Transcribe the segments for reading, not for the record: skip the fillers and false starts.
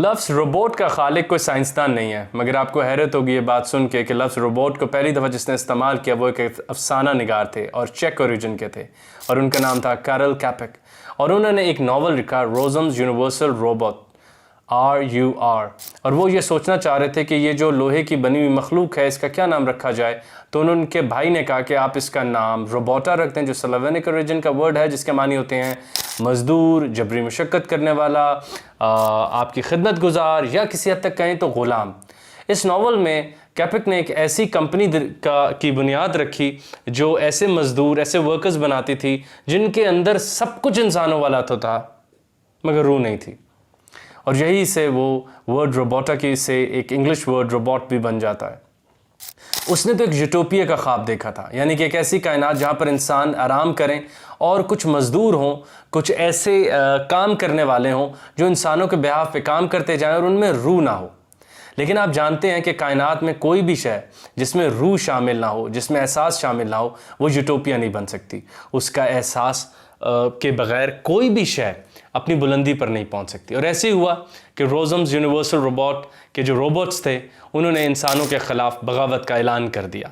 لفظ روبوٹ کا خالق کوئی سائنسدان نہیں ہے، مگر آپ کو حیرت ہوگی یہ بات سن کے کہ لفظ روبوٹ کو پہلی دفعہ جس نے استعمال کیا وہ ایک افسانہ نگار تھے اور چیک اوریجن کے تھے، اور ان کا نام تھا کارل کیپک، اور انہوں نے ایک ناول لکھا روزمز یونیورسل روبوٹ RUR، اور وہ یہ سوچنا چاہ رہے تھے کہ یہ جو لوہے کی بنی ہوئی مخلوق ہے اس کا کیا نام رکھا جائے، تو ان کے بھائی نے کہا کہ آپ اس کا نام روبوٹا رکھ دیں، جو سلوینک اوریجن کا ورڈ ہے جس کے معنی ہوتے ہیں مزدور، جبری مشقت کرنے والا، آپ کی خدمت گزار، یا کسی حد تک کہیں تو غلام۔ اس ناول میں کیپک نے ایک ایسی کمپنی کی بنیاد رکھی جو ایسے مزدور، ایسے ورکرز بناتی تھی جن کے اندر سب کچھ انسانوں والا تو تھا مگر روح نہیں تھی، اور یہی سے وہ ورڈ روبوٹا کی سے ایک انگلش ورڈ روبوٹ بھی بن جاتا ہے۔ اس نے تو ایک یوٹوپیا کا خواب دیکھا تھا، یعنی کہ ایک ایسی کائنات جہاں پر انسان آرام کریں اور کچھ مزدور ہوں، کچھ ایسے کام کرنے والے ہوں جو انسانوں کے بہاف پہ کام کرتے جائیں اور ان میں روح نہ ہو۔ لیکن آپ جانتے ہیں کہ کائنات میں کوئی بھی شے جس میں روح شامل نہ ہو، جس میں احساس شامل نہ ہو، وہ یوٹوپیا نہیں بن سکتی۔ اس کا احساس کے بغیر کوئی بھی شے اپنی بلندی پر نہیں پہنچ سکتی، اور ایسے ہی ہوا کہ روزمز یونیورسل روبوٹ کے جو روبوٹس تھے انہوں نے انسانوں کے خلاف بغاوت کا اعلان کر دیا۔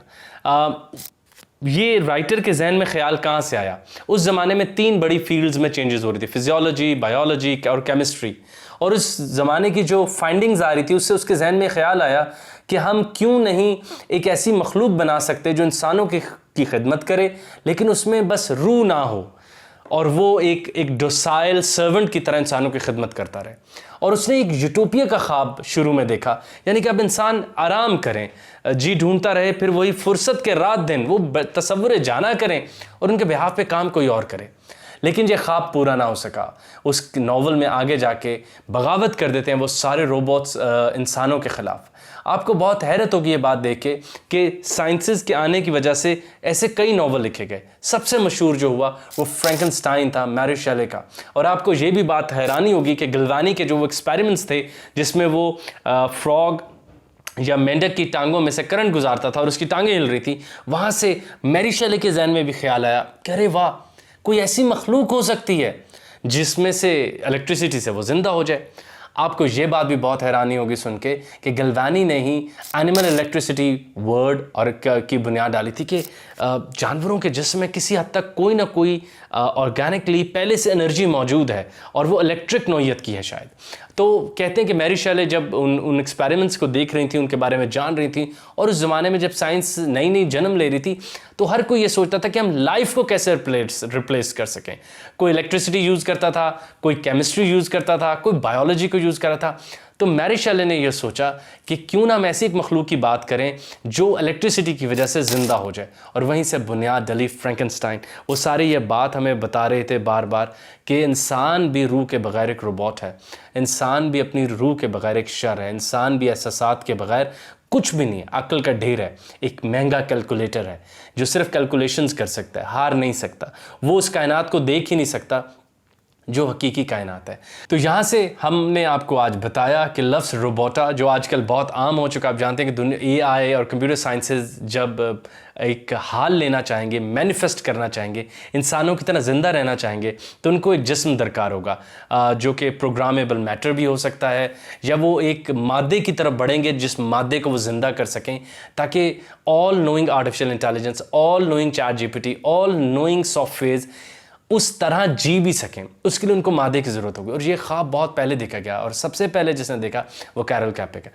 یہ رائٹر کے ذہن میں خیال کہاں سے آیا؟ اس زمانے میں 3 بڑی فیلڈز میں چینجز ہو رہی تھی، فزیولوجی، بایولوجی اور کیمسٹری، اور اس زمانے کی جو فائنڈنگز آ رہی تھی اس سے اس کے ذہن میں خیال آیا کہ ہم کیوں نہیں ایک ایسی مخلوق بنا سکتے جو انسانوں کی خدمت کرے لیکن اس میں بس روح نہ ہو، اور وہ ایک ڈوسائل سرونٹ کی طرح انسانوں کی خدمت کرتا رہے۔ اور اس نے ایک یوٹوپیا کا خواب شروع میں دیکھا، یعنی کہ اب انسان آرام کریں، جی ڈھونڈتا رہے، پھر وہی فرصت کے رات دن وہ تصور جانا کریں اور ان کے بہاف پہ کام کوئی اور کرے۔ لیکن یہ خواب پورا نہ ہو سکا۔ اس ناول میں آگے جا کے بغاوت کر دیتے ہیں وہ سارے روبوٹس انسانوں کے خلاف۔ آپ کو بہت حیرت ہوگی یہ بات دیکھ کے کہ سائنسز کے آنے کی وجہ سے ایسے کئی ناول لکھے گئے۔ سب سے مشہور جو ہوا وہ فرینکنسٹائن تھا، میری شیلے کا، اور آپ کو یہ بھی بات حیرانی ہوگی کہ گلوانی کے جو وہ ایکسپیریمنٹس تھے جس میں وہ فراگ یا مینڈک کی ٹانگوں میں سے کرنٹ گزارتا تھا اور اس کی ٹانگیں ہل رہی تھی، وہاں سے میری شیلے کے ذہن میں بھی خیال آیا کہ ارے واہ، کوئی ایسی مخلوق ہو سکتی ہے جس میں سے الیکٹریسٹی سے وہ زندہ ہو جائے۔ آپ کو یہ بات بھی بہت حیرانی ہوگی سن کے کہ گلوانی نے ہی اینیمل الیکٹریسٹی ورڈ اور کی بنیاد ڈالی تھی کہ جانوروں کے جسم میں کسی حد تک کوئی نہ کوئی آرگینکلی پہلے سے انرجی موجود ہے اور وہ الیکٹرک نوعیت کی ہے شاید۔ تو کہتے ہیں کہ میری شیلے جب ان ایکسپیریمنٹس کو دیکھ رہی تھیں، ان کے بارے میں جان رہی تھیں، اور اس زمانے میں جب سائنس نئی نئی جنم لے رہی تھی تو ہر کوئی یہ سوچتا تھا کہ ہم لائف کو کیسے ریپلیس کر سکیں۔ کوئی الیکٹریسٹی یوز کرتا تھا، کوئی کیمسٹری یوز کرتا تھا، کوئی بایولوجی کو یوز کر رہا تھا۔ تو میری شیلے نے یہ سوچا کہ کیوں نہ ہم ایسی ایک مخلوق کی بات کریں جو الیکٹریسٹی کی وجہ سے زندہ ہو جائے، اور وہیں سے بنیاد ڈلی فرینکنسٹائن۔ وہ سارے یہ بات ہمیں بتا رہے تھے بار بار کہ انسان بھی روح کے بغیر ایک روبوٹ ہے، انسان بھی اپنی روح کے بغیر ایک شر ہے، انسان بھی احساسات کے بغیر کچھ بھی نہیں ہے، عقل کا ڈھیر ہے، ایک مہنگا کیلکولیٹر ہے جو صرف کیلکولیشنز کر سکتا ہے، ہار نہیں سکتا، وہ اس کائنات کو دیکھ ہی نہیں سکتا جو حقیقی کائنات ہے۔ تو یہاں سے ہم نے آپ کو آج بتایا کہ لفظ روبوٹا جو آج کل بہت عام ہو چکا، آپ جانتے ہیں کہ AI اور کمپیوٹر سائنسز جب ایک حال لینا چاہیں گے، مینیفیسٹ کرنا چاہیں گے، انسانوں کی طرح زندہ رہنا چاہیں گے، تو ان کو ایک جسم درکار ہوگا جو کہ پروگرامیبل میٹر بھی ہو سکتا ہے، یا وہ ایک مادے کی طرف بڑھیں گے جس مادے کو وہ زندہ کر سکیں، تاکہ all knowing artificial intelligence, all knowing chat GPT، all knowing softwares اس طرح جی بھی سکیں۔ اس کے لیے ان کو مادے کی ضرورت ہوگی، اور یہ خواب بہت پہلے دیکھا گیا، اور سب سے پہلے جس نے دیکھا وہ کیرل کیپک ہے۔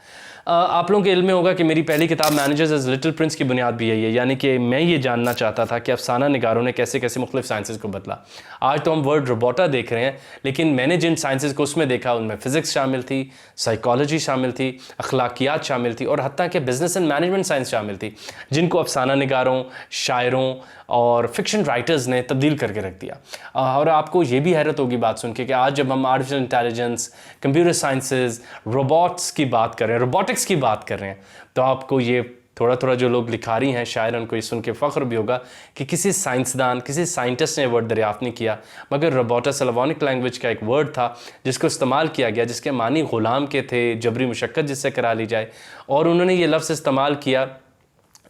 آپ لوگوں کے علم میں ہوگا کہ میری پہلی کتاب مینیجرز ایز لٹل پرنس کی بنیاد بھی یہی ہے، یعنی کہ میں یہ جاننا چاہتا تھا کہ افسانہ نگاروں نے کیسے کیسے مختلف سائنسز کو بدلا۔ آج تو ہم ورڈ روبوٹا دیکھ رہے ہیں، لیکن میں نے جن سائنسز کو اس میں دیکھا ان میں فزکس شامل تھی، سائیکالوجی شامل تھی، اخلاقیات شامل تھی، اور حتیٰ کہ بزنس اینڈ مینجمنٹ سائنس شامل تھی، جن کو افسانہ نگاروں، شاعروں اور فکشن رائٹرز نے تبدیل کر کے رکھ دیا۔ اور آپ کو یہ بھی حیرت ہوگی بات سن کے کہ آج جب ہم artificial intelligence, computer sciences, robots کی بات کر رہے ہیں، روبوٹکس کی بات کر رہے ہیں، تو آپ کو یہ تھوڑا تھوڑا جو لوگ لکھاری ہیں، شاعر، ان کو یہ سن کے فخر بھی ہوگا کہ کسی سائنسدان، کسی سائنٹسٹ نے ورڈ دریافت نہیں کیا، مگر روبوٹا سلوونک لینگویج کا ایک ورڈ تھا جس کو استعمال کیا گیا، جس کے معنی غلام کے تھے، جبری مشقت جس سے کرا لی جائے، اور انہوں نے یہ لفظ استعمال کیا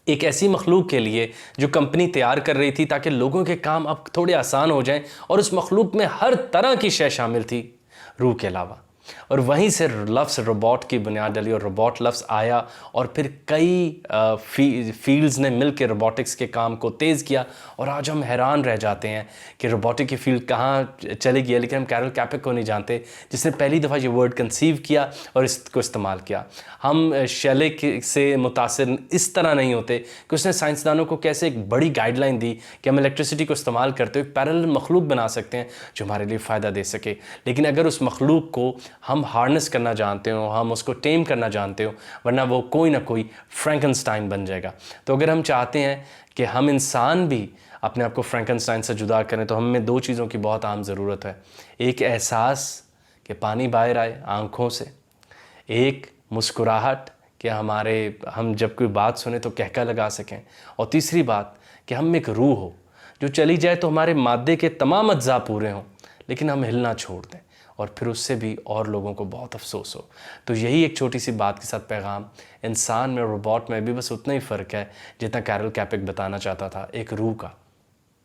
ایک ایسی مخلوق کے لیے جو کمپنی تیار کر رہی تھی تاکہ لوگوں کے کام اب تھوڑے آسان ہو جائیں، اور اس مخلوق میں ہر طرح کی شے شامل تھی روح کے علاوہ۔ اور وہیں سے لفظ روبوٹ کی بنیاد ڈلی اور روبوٹ لفظ آیا اور پھر کئی فیلڈز نے مل کے روبوٹکس کے کام کو تیز کیا اور آج ہم حیران رہ جاتے ہیں کہ روبوٹک کی فیلڈ کہاں چلی گئی ہے، لیکن ہم کیرل کیپک کو نہیں جانتے جس نے پہلی دفعہ یہ ورڈ کنسیو کیا اور اس کو استعمال کیا۔ ہم شیلے سے متاثر اس طرح نہیں ہوتے کہ اس نے سائنسدانوں کو کیسے ایک بڑی گائیڈ لائن دی کہ ہم الیکٹریسٹی کو استعمال کرتے ہوئے پیرلل مخلوق بنا سکتے ہیں جو ہمارے لیے فائدہ دے سکے، لیکن اگر اس مخلوق کو ہم ہارنس کرنا جانتے ہوں، ہم اس کو ٹیم کرنا جانتے ہوں، ورنہ وہ کوئی نہ کوئی فرینکنسٹائن بن جائے گا۔ تو اگر ہم چاہتے ہیں کہ ہم انسان بھی اپنے آپ کو فرینکنسٹائن سے جدا کریں تو ہمیں دو چیزوں کی بہت عام ضرورت ہے، ایک احساس کہ پانی باہر آئے آنکھوں سے، ایک مسکراہٹ کہ ہم جب کوئی بات سنیں تو کہکہ لگا سکیں، اور تیسری بات کہ ہم ایک روح ہو جو چلی جائے تو ہمارے مادے کے تمام اجزاء پورے ہوں لیکن ہم ہلنا چھوڑ دیں اور پھر اس سے بھی اور لوگوں کو بہت افسوس ہو۔ تو یہی ایک چھوٹی سی بات کے ساتھ پیغام، انسان میں روبوٹ میں بھی بس اتنا ہی فرق ہے جتنا کیرل کیپک بتانا چاہتا تھا، ایک روح کا۔